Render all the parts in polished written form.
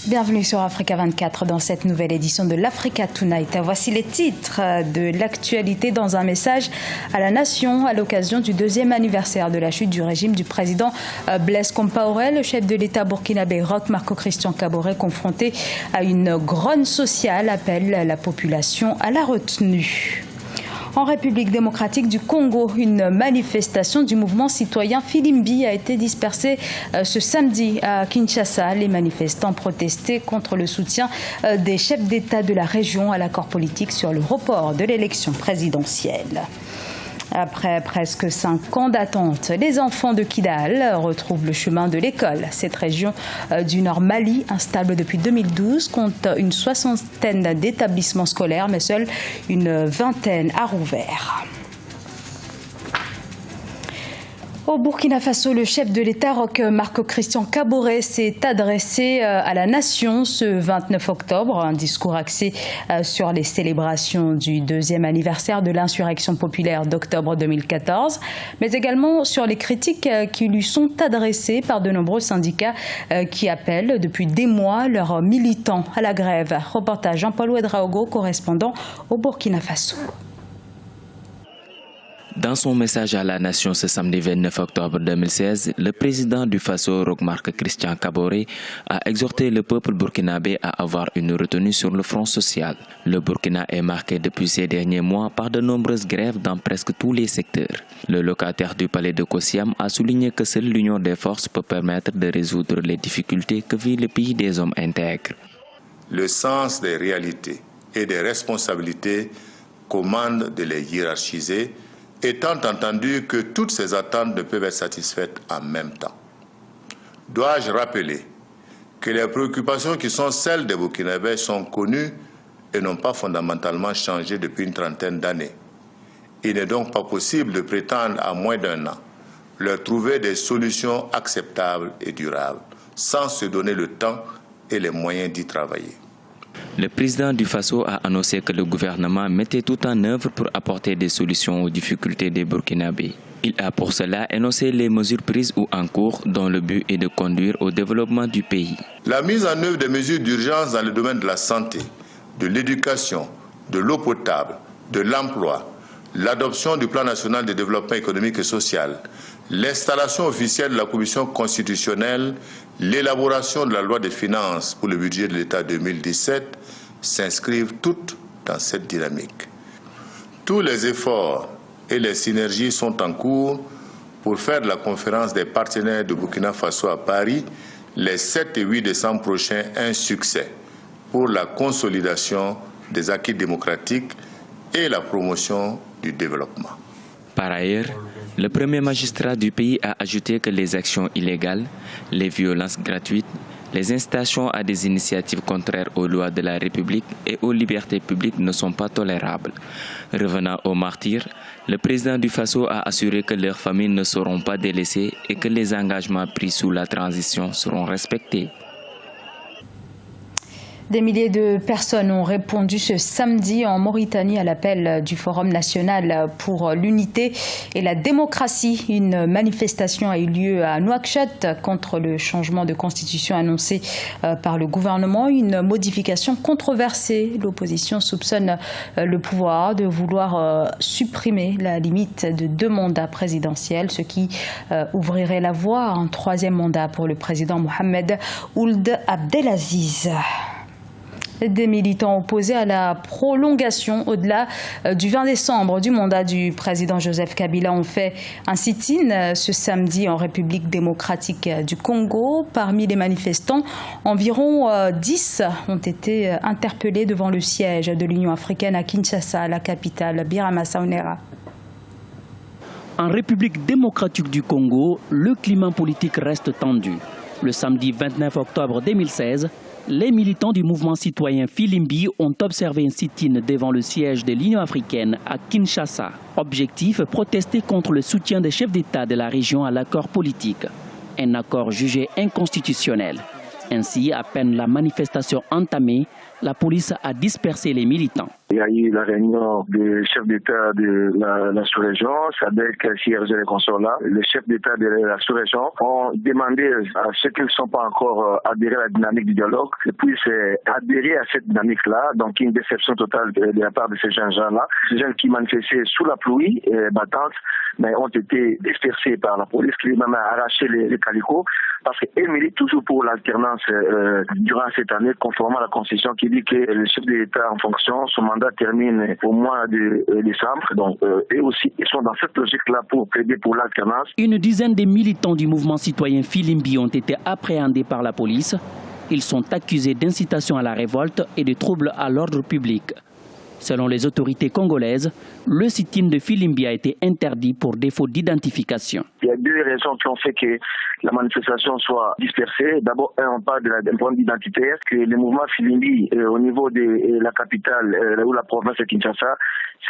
Bienvenue sur Africa 24 dans cette nouvelle édition de l'Africa Tonight. Voici les titres de l'actualité dans un message à la nation à l'occasion du 2e anniversaire de la chute du régime du président Blaise Compaoré. Le chef de l'État burkinabé Roch Marc Christian Kaboré, confronté à une grogne sociale, appelle la population à la retenue. En République démocratique du Congo, une manifestation du mouvement citoyen Filimbi a été dispersée ce samedi à Kinshasa. Les manifestants protestaient contre le soutien des chefs d'État de la région à l'accord politique sur le report de l'élection présidentielle. Après presque 5 ans d'attente, les enfants de Kidal retrouvent le chemin de l'école. Cette région du Nord Mali, instable depuis 2012, compte une 60aine d'établissements scolaires, mais seule une 20aine a rouvert. Au Burkina Faso, le chef de l'État, Roch Marc Christian Kaboré, s'est adressé à la nation ce 29 octobre. Un discours axé sur les célébrations du 2e anniversaire de l'insurrection populaire d'octobre 2014, mais également sur les critiques qui lui sont adressées par de nombreux syndicats qui appellent depuis des mois leurs militants à la grève. Reportage Jean-Paul Ouedraogo, correspondant au Burkina Faso. Dans son message à la nation ce samedi 29 octobre 2016, le président du Faso, Roch Marc Christian Kaboré, a exhorté le peuple burkinabé à avoir une retenue sur le front social. Le Burkina est marqué depuis ces derniers mois par de nombreuses grèves dans presque tous les secteurs. Le locataire du palais de Kossiam a souligné que seule l'union des forces peut permettre de résoudre les difficultés que vit le pays des hommes intègres. Le sens des réalités et des responsabilités commande de les hiérarchiser, étant entendu que toutes ces attentes ne peuvent être satisfaites en même temps. Dois-je rappeler que les préoccupations qui sont celles des Burkinabés sont connues et n'ont pas fondamentalement changé depuis une trentaine d'années. Il n'est donc pas possible de prétendre à moins d'1 an leur trouver des solutions acceptables et durables, sans se donner le temps et les moyens d'y travailler. Le président du Faso a annoncé que le gouvernement mettait tout en œuvre pour apporter des solutions aux difficultés des Burkinabés. Il a pour cela énoncé les mesures prises ou en cours dont le but est de conduire au développement du pays. La mise en œuvre des mesures d'urgence dans le domaine de la santé, de l'éducation, de l'eau potable, de l'emploi, l'adoption du plan national de développement économique et social, l'installation officielle de la commission constitutionnelle, l'élaboration de la loi des finances pour le budget de l'État 2017 s'inscrivent toutes dans cette dynamique. Tous les efforts et les synergies sont en cours pour faire de la conférence des partenaires de Burkina Faso à Paris les 7 et 8 décembre prochains un succès pour la consolidation des acquis démocratiques et la promotion du développement. Par ailleurs, le premier magistrat du pays a ajouté que les actions illégales, les violences gratuites, les incitations à des initiatives contraires aux lois de la République et aux libertés publiques ne sont pas tolérables. Revenant aux martyrs, le président du Faso a assuré que leurs familles ne seront pas délaissées et que les engagements pris sous la transition seront respectés. Des milliers de personnes ont répondu ce samedi en Mauritanie à l'appel du Forum national pour l'unité et la démocratie. Une manifestation a eu lieu à Nouakchott contre le changement de constitution annoncé par le gouvernement. Une modification controversée. L'opposition soupçonne le pouvoir de vouloir supprimer la limite de 2 mandats présidentiels, ce qui ouvrirait la voie à un 3e mandat pour le président Mohamed Ould Abdelaziz. Des militants opposés à la prolongation au-delà du 20 décembre du mandat du président Joseph Kabila ont fait un sit-in ce samedi en République démocratique du Congo. Parmi les manifestants, environ 10 ont été interpellés devant le siège de l'Union africaine à Kinshasa, la capitale Birama Saounera. En République démocratique du Congo, le climat politique reste tendu. Le samedi 29 octobre 2016, les militants du mouvement citoyen Filimbi ont observé un sit-in devant le siège de l'Union africaine à Kinshasa. Objectif, protester contre le soutien des chefs d'État de la région à l'accord politique. Un accord jugé inconstitutionnel. Ainsi, à peine la manifestation entamée, la police a dispersé les militants. Il y a eu la réunion des chefs d'État de la sous-région, SADC, CIRG et consorts là. Les chefs d'État de la sous-région ont demandé à ceux qui ne sont pas encore adhérés à la dynamique du dialogue de puissent adhérer à cette dynamique-là. Donc une déception totale de la part de ces jeunes gens-là. Ces jeunes qui manifestaient sous la pluie battante, mais ont été dispersés par la police qui même a arraché les calicots parce qu'elle milite toujours pour l'alternance durant cette année, conformément à la Constitution qui dit que le chef de l'État en fonction, son mandat termine au mois de décembre. Donc, eux aussi, ils sont dans cette logique-là pour plaider pour l'alternance. Une dizaine de militants du mouvement citoyen Filimbi ont été appréhendés par la police. Ils sont accusés d'incitation à la révolte et de troubles à l'ordre public. Selon les autorités congolaises, le sit-in de Filimbi a été interdit pour défaut d'identification. Il y a deux raisons qui ont fait que la manifestation soit dispersée. D'abord, on parle d'un point identitaire, que le mouvement Filimbi, au niveau de la capitale ou la province de Kinshasa,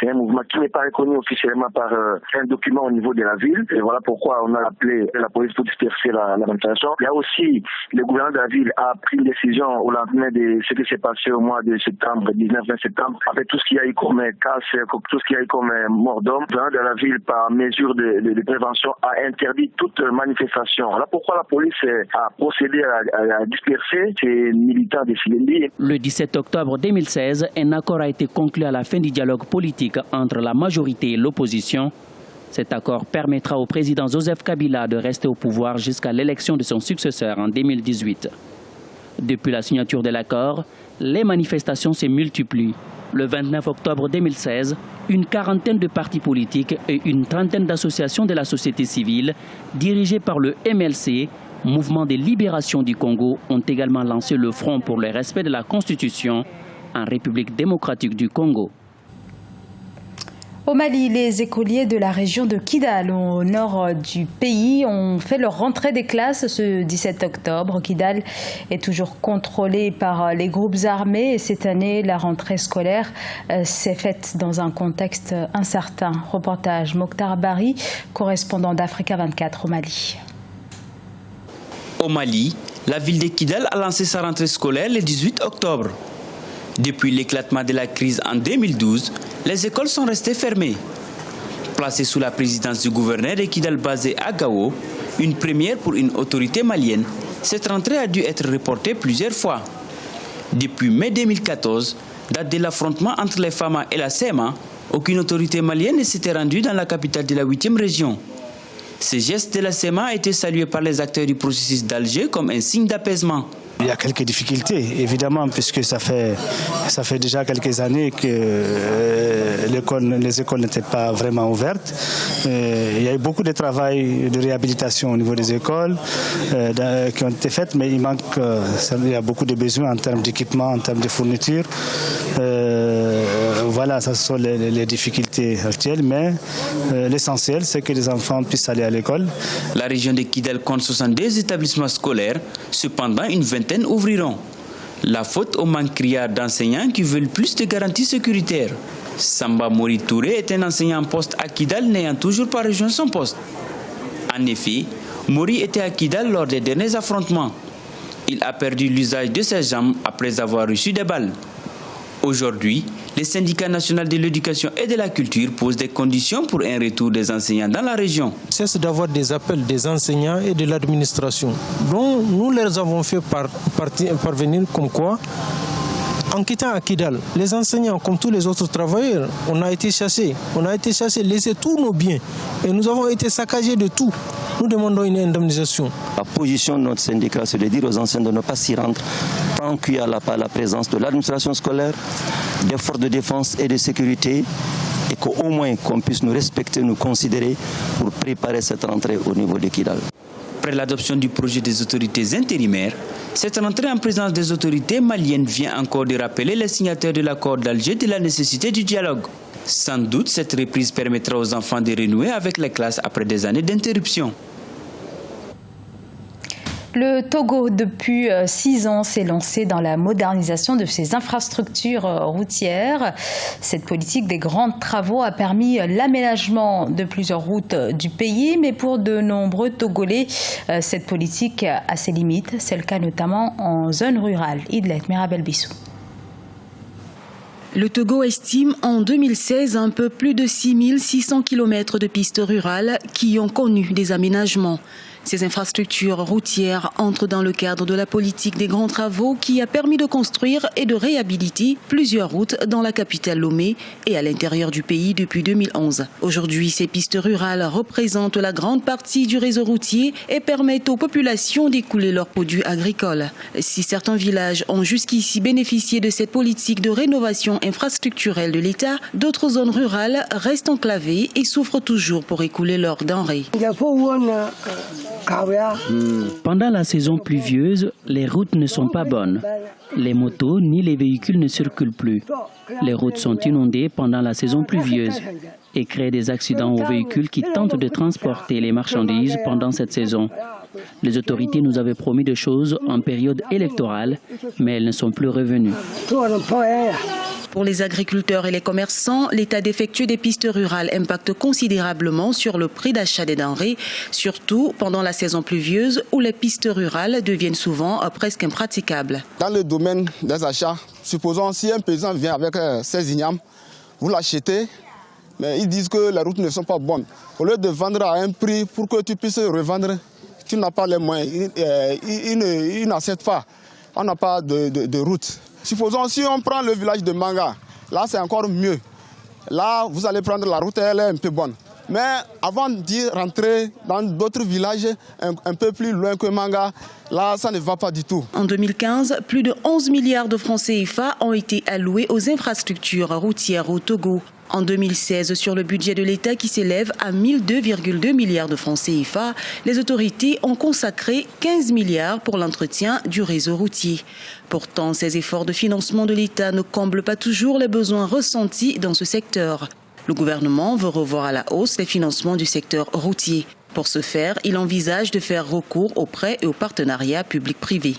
c'est un mouvement qui n'est pas reconnu officiellement par un document au niveau de la ville. Et voilà pourquoi on a appelé la police pour disperser la manifestation. Il y a aussi, le gouverneur de la ville a pris une décision au lendemain de ce qui s'est passé au mois de septembre, 19-20 septembre, avec tout ce qu'il y a eu comme casse, tout ce qu'il y a eu comme mort d'homme. Le gouverneur de la ville, par mesure de prévention, a interdit toute manifestation. Voilà pourquoi la police a procédé à disperser ces militants de Filimbi. Le 17 octobre 2016, un accord a été conclu à la fin du dialogue politique entre la majorité et l'opposition. Cet accord permettra au président Joseph Kabila de rester au pouvoir jusqu'à l'élection de son successeur en 2018. Depuis la signature de l'accord, les manifestations se multiplient. Le 29 octobre 2016, une quarantaine de partis politiques et une trentaine d'associations de la société civile, dirigées par le MLC, Mouvement de libération du Congo, ont également lancé le front pour le respect de la Constitution en République démocratique du Congo. Au Mali, les écoliers de la région de Kidal, au nord du pays, ont fait leur rentrée des classes ce 17 octobre. Kidal est toujours contrôlé par les groupes armés et cette année, la rentrée scolaire s'est faite dans un contexte incertain. Reportage Mokhtar Bari, correspondant d'Africa 24 au Mali. Au Mali, la ville de Kidal a lancé sa rentrée scolaire le 18 octobre. Depuis l'éclatement de la crise en 2012, les écoles sont restées fermées. Placée sous la présidence du gouverneur de Kidal basé à Gao, une première pour une autorité malienne, cette rentrée a dû être reportée plusieurs fois. Depuis mai 2014, date de l'affrontement entre les FAMA et la CEMA, aucune autorité malienne ne s'était rendue dans la capitale de la 8e région. Ce geste de la CEMA a été salué par les acteurs du processus d'Alger comme un signe d'apaisement. Il y a quelques difficultés, évidemment, puisque ça fait déjà quelques années que les écoles n'étaient pas vraiment ouvertes. Il y a eu beaucoup de travail de réhabilitation au niveau des écoles qui ont été faites, mais il y a beaucoup de besoins en termes d'équipement, en termes de fournitures. Voilà, ce sont les difficultés actuelles, mais l'essentiel, c'est que les enfants puissent aller à l'école. La région de Kidal compte 62 établissements scolaires, cependant une vingtaine ouvriront. La faute au manque criard d'enseignants qui veulent plus de garanties sécuritaires. Samba Mori Touré est un enseignant en poste à Kidal n'ayant toujours pas rejoint son poste. En effet, Mori était à Kidal lors des derniers affrontements. Il a perdu l'usage de ses jambes après avoir reçu des balles. Aujourd'hui, le syndicat national de l'éducation et de la culture pose des conditions pour un retour des enseignants dans la région. C'est d'avoir des appels des enseignants et de l'administration, dont nous les avons fait parvenir comme quoi, en quittant à Kidal, les enseignants, comme tous les autres travailleurs, on a été chassés, laissés tous nos biens et nous avons été saccagés de tout. Nous demandons une indemnisation. La position de notre syndicat, c'est de dire aux enseignants de ne pas s'y rendre tant qu'il n'y a pas la présence de l'administration scolaire, des forces de défense et de sécurité, et qu'au moins qu'on puisse nous respecter, nous considérer pour préparer cette rentrée au niveau de Kidal. Après l'adoption du projet des autorités intérimaires, cette rentrée en présence des autorités maliennes vient encore de rappeler les signataires de l'accord d'Alger de la nécessité du dialogue. Sans doute, cette reprise permettra aux enfants de renouer avec les classes après des années d'interruption. Le Togo, depuis 6 ans, s'est lancé dans la modernisation de ses infrastructures routières. Cette politique des grands travaux a permis l'aménagement de plusieurs routes du pays, mais pour de nombreux Togolais, cette politique a ses limites. C'est le cas notamment en zone rurale. Idlet Mirabel Bissou. Le Togo estime en 2016 un peu plus de 6600 km de pistes rurales qui ont connu des aménagements. Ces infrastructures routières entrent dans le cadre de la politique des grands travaux qui a permis de construire et de réhabiliter plusieurs routes dans la capitale Lomé et à l'intérieur du pays depuis 2011. Aujourd'hui, ces pistes rurales représentent la grande partie du réseau routier et permettent aux populations d'écouler leurs produits agricoles. Si certains villages ont jusqu'ici bénéficié de cette politique de rénovation infrastructurelle de l'État, d'autres zones rurales restent enclavées et souffrent toujours pour écouler leurs denrées. Pendant la saison pluvieuse, les routes ne sont pas bonnes. Les motos ni les véhicules ne circulent plus. Les routes sont inondées pendant la saison pluvieuse et créent des accidents aux véhicules qui tentent de transporter les marchandises pendant cette saison. Les autorités nous avaient promis des choses en période électorale, mais elles ne sont plus revenues. Pour les agriculteurs et les commerçants, l'état défectueux des pistes rurales impacte considérablement sur le prix d'achat des denrées, surtout pendant la saison pluvieuse où les pistes rurales deviennent souvent presque impraticables. Dans le domaine des achats, supposons si un paysan vient avec ses ignames, vous l'achetez, mais ils disent que les routes ne sont pas bonnes. Au lieu de vendre à un prix pour que tu puisses revendre, tu n'as pas les moyens, ils n'acceptent pas, on n'a pas de route. Supposons si on prend le village de Manga, là c'est encore mieux. Là vous allez prendre la route, elle est un peu bonne. Mais avant d'y rentrer dans d'autres villages un peu plus loin que Manga, là ça ne va pas du tout. En 2015, plus de 11 milliards de francs CFA ont été alloués aux infrastructures routières au Togo. En 2016, sur le budget de l'État qui s'élève à 1002,2 milliards de francs CFA, les autorités ont consacré 15 milliards pour l'entretien du réseau routier. Pourtant, ces efforts de financement de l'État ne comblent pas toujours les besoins ressentis dans ce secteur. Le gouvernement veut revoir à la hausse les financements du secteur routier. Pour ce faire, il envisage de faire recours aux prêts et aux partenariats public-privé.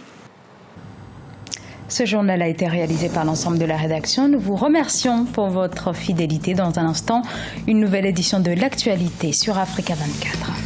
Ce journal a été réalisé par l'ensemble de la rédaction. Nous vous remercions pour votre fidélité. Dans un instant, une nouvelle édition de l'actualité sur Africa 24.